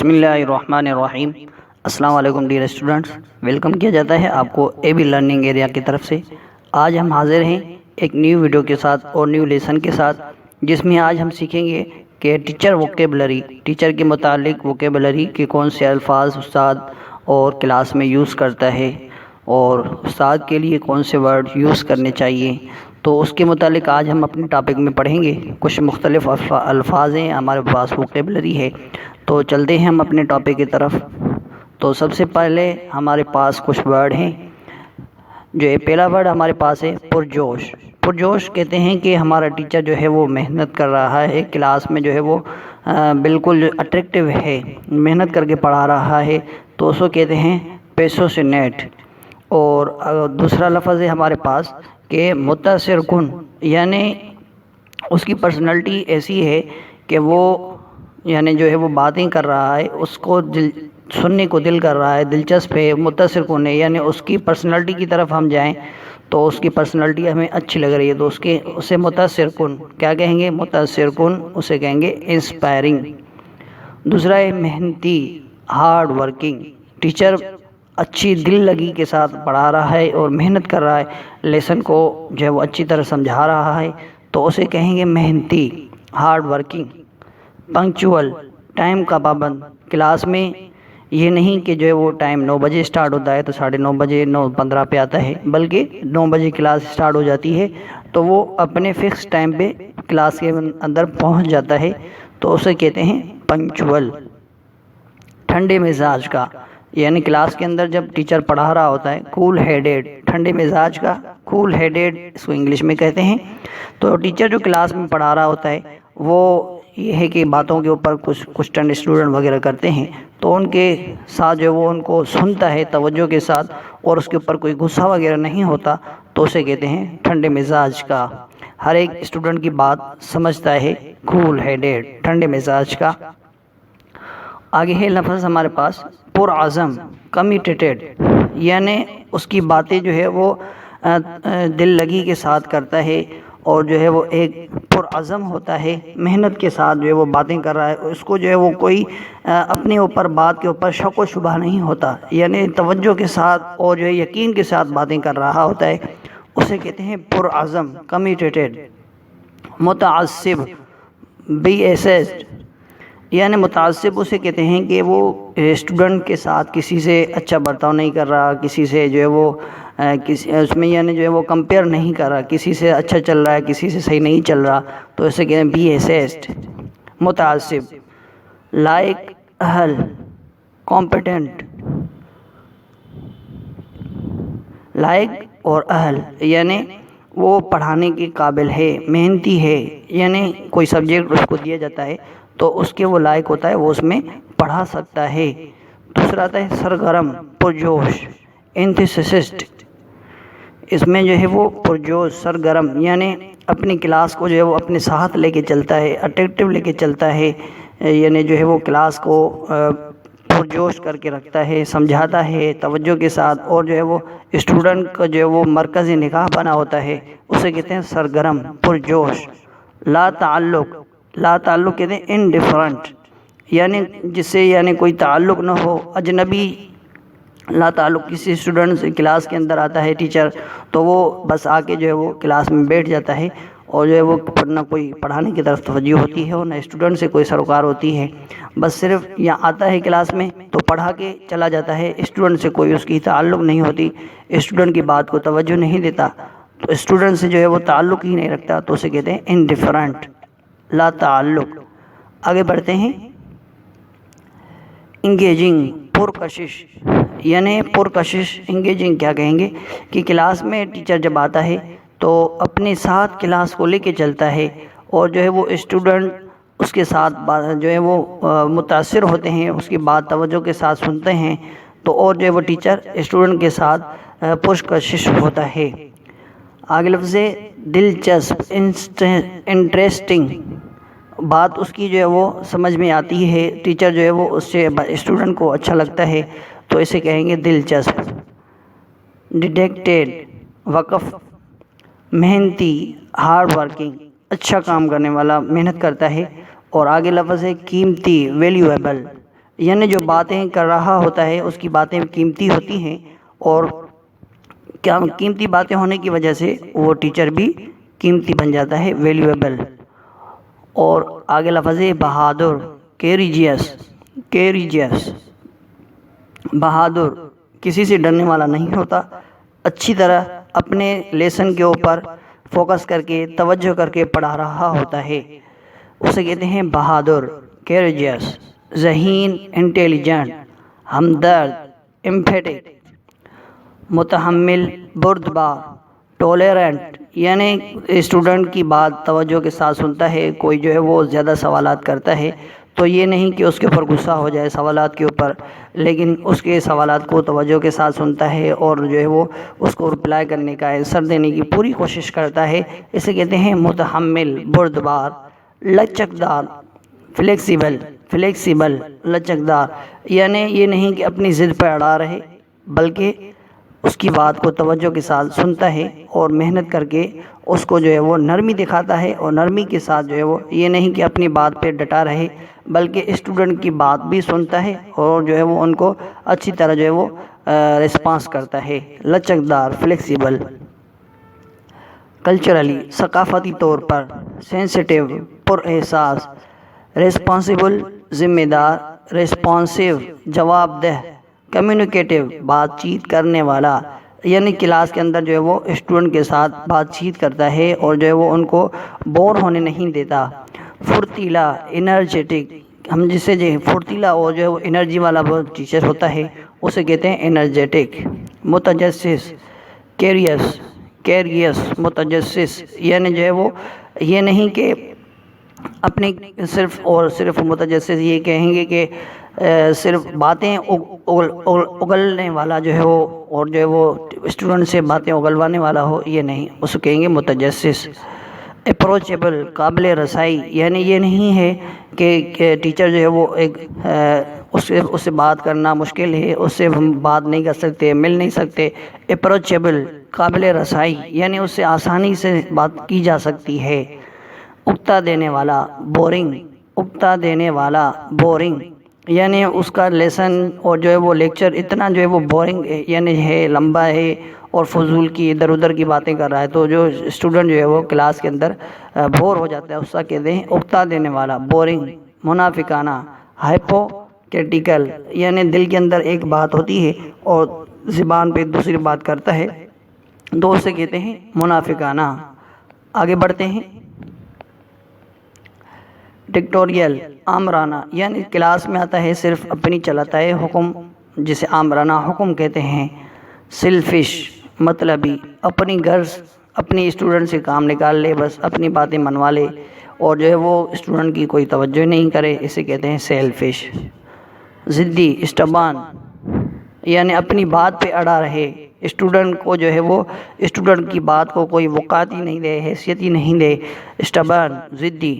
بسم اللہ الرحمن الرحیم۔ السلام علیکم ڈیئر اسٹوڈنٹس، ویلکم کیا جاتا ہے آپ کو اے بی لرننگ ایریا کی طرف سے۔ آج ہم حاضر ہیں ایک نیو ویڈیو کے ساتھ اور نیو لیسن کے ساتھ، جس میں آج ہم سیکھیں گے کہ ٹیچر ووکیبلری، ٹیچر کے متعلق ووکیبلری کے کون سے الفاظ استاد اور کلاس میں یوز کرتا ہے اور استاد کے لیے کون سے ورڈ یوز کرنے چاہیے۔ تو اس کے متعلق آج ہم اپنے ٹاپک میں پڑھیں گے۔ کچھ مختلف الفاظ ہیں ہمارے پاس، ووکیبلری ہے، تو چلتے ہیں ہم اپنے ٹاپک کی طرف۔ تو سب سے پہلے ہمارے پاس کچھ ورڈ ہیں۔ جو پہلا ورڈ ہمارے پاس ہے پرجوش۔ پرجوش کہتے ہیں کہ ہمارا ٹیچر جو ہے وہ محنت کر رہا ہے، کلاس میں جو ہے وہ بالکل اٹریکٹیو ہے، محنت کر کے پڑھا رہا ہے، تو اس کو کہتے ہیں پیشنیٹ۔ اور دوسرا لفظ ہے ہمارے پاس کہ متاثر کن، یعنی اس کی پرسنالٹی ایسی ہے کہ وہ یعنی جو ہے وہ باتیں کر رہا ہے، اس کو سننے کو دل کر رہا ہے، دلچسپ ہے، متاثر کن ہے، یعنی اس کی پرسنالٹی کی طرف ہم جائیں تو اس کی پرسنالٹی ہمیں اچھی لگ رہی ہے، تو اسے متاثر کن کیا کہیں گے؟ متاثر کن، اسے کہیں گے انسپائرنگ۔ دوسرا ہے محنتی، ہارڈ ورکنگ۔ ٹیچر اچھی دل لگی کے ساتھ پڑھا رہا ہے اور محنت کر رہا ہے، لیسن کو جو ہے وہ اچھی طرح سمجھا رہا ہے، تو اسے کہیں گے محنتی، ہارڈ ورکنگ۔ پنکچوئل، ٹائم کا پابند۔ کلاس میں یہ نہیں کہ جو ہے وہ ٹائم 9 بجے اسٹارٹ ہوتا ہے تو 9:30 بجے 9:15 پہ آتا ہے، بلکہ 9 بجے کلاس اسٹارٹ ہو جاتی ہے تو وہ اپنے فکس ٹائم پہ کلاس کے اندر پہنچ جاتا ہے، تو اسے کہتے ہیں پنکچوئل۔ ٹھنڈے مزاج کا، یعنی کلاس کے اندر جب ٹیچر پڑھا رہا ہوتا ہے، کول ہیڈیڈ، ٹھنڈے مزاج کا، کول ہیڈیڈ اس کو انگلش میں کہتے ہیں۔ تو ٹیچر جو کلاس میں پڑھا رہا ہوتا ہے وہ یہ ہے کہ باتوں کے اوپر کچھ کوسچن اسٹوڈنٹ وغیرہ کرتے ہیں، تو ان کے ساتھ جو وہ ان کو سنتا ہے توجہ کے ساتھ، اور اس کے اوپر کوئی غصہ وغیرہ نہیں ہوتا، تو اسے کہتے ہیں ٹھنڈے مزاج کا۔ ہر ایک اسٹوڈنٹ کی بات سمجھتا ہے، کول ہیڈیڈ، ٹھنڈے مزاج کا۔ آگے ہے لفظ ہمارے پاس پرعزم، کمیٹیڈ، یعنی اس کی باتیں جو ہے وہ دل لگی کے ساتھ کرتا ہے، اور جو ہے وہ ایک پرعزم ہوتا ہے، محنت کے ساتھ جو ہے وہ باتیں کر رہا ہے، اس کو جو ہے وہ کوئی اپنے اوپر بات کے اوپر شک و شبہ نہیں ہوتا، یعنی توجہ کے ساتھ اور جو ہے یقین کے ساتھ باتیں کر رہا ہوتا ہے، اسے کہتے ہیں پرعزم، کمیٹیڈ۔ متعصب، بی ایسسڈ، یعنی متعصب اسے کہتے ہیں کہ وہ اسٹوڈنٹ کے ساتھ کسی سے اچھا برتاؤ نہیں کر رہا، کسی سے جو ہے وہ اس میں یعنی جو ہے وہ کمپیئر نہیں کر رہا، کسی سے اچھا چل رہا ہے کسی سے صحیح نہیں چل رہا، تو اسے کہتے ہیں بی ایسسڈ، متعصب۔ لائق، اہل، کمپیٹنٹ۔ لائق اور اہل، یعنی وہ پڑھانے کے قابل ہے، محنتی ہے، یعنی کوئی سبجیکٹ اس کو دیا جاتا ہے تو اس کے وہ لائق ہوتا ہے، وہ اس میں پڑھا سکتا ہے۔ دوسرا آتا ہے سرگرم، پرجوش، انتھوسیاسٹ۔ اس میں جو ہے وہ پرجوش، سرگرم، یعنی اپنی کلاس کو جو ہے وہ اپنے ساتھ لے کے چلتا ہے، اٹریکٹیو لے کے چلتا ہے، یعنی جو ہے وہ کلاس کو پرجوش کر کے رکھتا ہے، سمجھاتا ہے توجہ کے ساتھ، اور جو ہے وہ اسٹوڈنٹ کا جو ہے وہ مرکز نگاہ بنا ہوتا ہے، اسے کہتے ہیں سرگرم، پرجوش۔ لا تعلق، لا تعلق کہتے ہیں انڈیفرنٹ، یعنی جس سے یعنی کوئی تعلق نہ ہو، اجنبی۔ لا تعلق، کسی اسٹوڈنٹ سے کلاس کے اندر آتا ہے ٹیچر تو وہ بس آ کے جو ہے وہ کلاس میں بیٹھ جاتا ہے، اور جو ہے وہ نہ کوئی پڑھانے کی طرف توجہ ہوتی ہے اور نہ اسٹوڈنٹ سے کوئی سروکار ہوتی ہے، بس صرف یہاں آتا ہے کلاس میں تو پڑھا کے چلا جاتا ہے، اسٹوڈنٹ سے کوئی اس کی تعلق نہیں ہوتی، اسٹوڈنٹ کی بات کو توجہ نہیں دیتا، تو اسٹوڈنٹ سے جو ہے وہ تعلق ہی نہیں رکھتا، تو اسے کہتے ہیں انڈیفرنٹ، لا تعلق۔ آگے بڑھتے ہیں، انگیجنگ، پرکشش، یعنی پرکشش، انگیجنگ کیا کہیں گے کہ کلاس میں ٹیچر جب آتا ہے تو اپنے ساتھ کلاس کو لے کے چلتا ہے، اور جو ہے وہ اسٹوڈنٹ اس کے ساتھ جو ہے وہ متاثر ہوتے ہیں، اس کی بات توجہ کے ساتھ سنتے ہیں، تو اور جو ہے وہ ٹیچر اسٹوڈنٹ کے ساتھ پرکشش ہوتا ہے۔ آگے لفظ ہے دلچسپ، انٹرسٹنگ، بات اس کی جو ہے وہ سمجھ میں آتی ہے، ٹیچر جو ہے وہ اس سے اسٹوڈنٹ کو اچھا لگتا ہے، تو اسے کہیں گے دلچسپ۔ ڈیڈیکیٹڈ، وقف، محنتی، ہارڈ ورکنگ، اچھا کام کرنے والا، محنت کرتا ہے۔ اور آگے لفظ ہے قیمتی، ویلیویبل، یعنی جو باتیں کر رہا ہوتا ہے اس کی باتیں قیمتی ہوتی ہیں، اور کیا قیمتی باتیں ہونے کی وجہ سے وہ ٹیچر بھی قیمتی بن جاتا ہے، ویلیویبل۔ اور آگے لفظ ہے بہادر، کیریجیس، کیریجیس، بہادر کسی سے ڈرنے والا نہیں ہوتا، اچھی طرح اپنے لیسن کے اوپر فوکس کر کے توجہ کر کے پڑھا رہا ہوتا ہے، اسے کہتے ہیں بہادر، کیریجیس۔ ذہین، انٹیلیجنٹ، ہمدرد، ایمپیتھک۔ متحمل، بردبار، ٹولرنٹ، یعنی اسٹوڈنٹ کی بات توجہ کے ساتھ سنتا ہے۔ کوئی جو ہے وہ زیادہ سوالات کرتا ہے تو یہ نہیں کہ اس کے اوپر غصہ ہو جائے سوالات کے اوپر، لیکن اس کے سوالات کو توجہ کے ساتھ سنتا ہے اور جو ہے وہ اس کو رپلائی کرنے کا، آنسر دینے کی پوری کوشش کرتا ہے، اسے کہتے ہیں متحمل، بردبار۔ لچکدار، فلیکسیبل، فلیکسیبل، لچکدار، یعنی یہ نہیں کہ اپنی ضد پہ اڑا رہے، بلکہ اس کی بات کو توجہ کے ساتھ سنتا ہے اور محنت کر کے اس کو جو ہے وہ نرمی دکھاتا ہے، اور نرمی کے ساتھ جو ہے وہ یہ نہیں کہ اپنی بات پہ ڈٹا رہے، بلکہ اسٹوڈنٹ کی بات بھی سنتا ہے اور جو ہے وہ ان کو اچھی طرح جو ہے وہ رسپانس کرتا ہے۔ لچکدار، فلیکسیبل۔ کلچرلی، ثقافتی طور پر۔ سینسٹیو، پر احساس۔ ریسپانسیبل، ذمہ دار۔ ریسپانسیو، جواب دہ۔ کمیونیکیٹو، بات چیت کرنے والا، یعنی کلاس کے اندر جو ہے وہ اسٹوڈنٹ کے ساتھ بات چیت کرتا ہے اور جو ہے وہ ان کو بور ہونے نہیں دیتا۔ پھرتیلا، انرجیٹک، ہم جسے جو پھرتیلا اور جو ہے وہ انرجی والا وہ ٹیچر ہوتا ہے اسے کہتے ہیں انرجیٹک۔ متجسس، کیریس، کیریس، متجسس، یعنی جو ہے وہ یہ نہیں کہ اپنی صرف اور صرف متجسس یہ کہیں گے کہ صرف باتیں اگلنے والا جو ہے وہ، اور جو ہے وہ اسٹوڈنٹ سے باتیں اگلوانے والا ہو، یہ نہیں، اس کو کہیں گے متجسس۔ اپروچیبل، قابل رسائی، یعنی یہ نہیں ہے کہ ٹیچر جو ہے وہ ایک اس سے بات کرنا مشکل ہے، اس سے ہم بات نہیں کر سکتے، مل نہیں سکتے۔ اپروچیبل، قابل رسائی، یعنی اس سے آسانی سے بات کی جا سکتی ہے۔ اکتا دینے والا، بورنگ، اکتا دینے والا، بورنگ، یعنی اس کا لیسن اور جو ہے وہ لیکچر اتنا جو ہے وہ بورنگ یعنی ہے، لمبا ہے اور فضول کی ادھر ادھر کی باتیں کر رہا ہے، تو جو اسٹوڈنٹ جو ہے وہ کلاس کے اندر بور ہو جاتا ہے، اس کا کہتے ہیں اکتا دینے والا، بورنگ۔ منافقانہ، ہائپوکریٹیکل، یعنی دل کے اندر ایک بات ہوتی ہے اور زبان پہ دوسری بات کرتا ہے، تو اسے کہتے ہیں منافقانہ۔ آگے بڑھتے ہیں۔ ڈکٹوریل، آمرانہ، یعنی کلاس میں آتا ہے صرف اپنی چلاتا ہے حکم، جسے آمرانہ حکم کہتے ہیں۔ سیلفش، مطلبی، اپنی غرض، اپنی اسٹوڈنٹ سے کام نکال لے، بس اپنی باتیں منوا لے اور جو ہے وہ اسٹوڈنٹ کی کوئی توجہ نہیں کرے، اسے کہتے ہیں سیلفش۔ ضدی، اسٹبان، یعنی اپنی بات پہ اڑا رہے، اسٹوڈنٹ کو جو ہے وہ اسٹوڈنٹ کی بات کو کوئی وقعت ہی نہیں دے، حیثیت ہی نہیں دے، اسٹبان، ضدی۔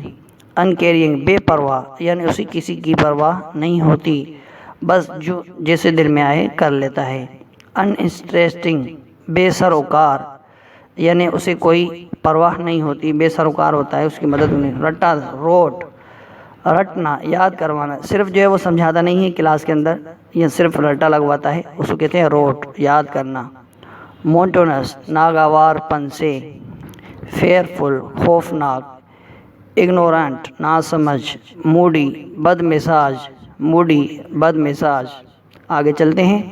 انکیئرنگ، بے پرواہ، یعنی اسے کسی کی پرواہ نہیں ہوتی، بس جو جیسے دل میں آئے کر لیتا ہے۔ انٹرسٹنگ، بے سروکار، یعنی اسے کوئی پرواہ نہیں ہوتی، بے سروکار ہوتا ہے، اس کی مدد نہیں۔ رٹا، روٹ، رٹنا، یاد کروانا، صرف جو ہے وہ سمجھاتا نہیں ہے کلاس کے اندر، یہ صرف رٹا لگواتا ہے، اس کو کہتے ہیں روٹ، یاد کرنا۔ مونٹونس، ناگوار پن سے۔ فیئرفل، خوفناک۔ اگنورنٹ، ناسمجھ۔ موڈی، بد مزاج، موڈی، بد مزاج۔ آگے چلتے ہیں۔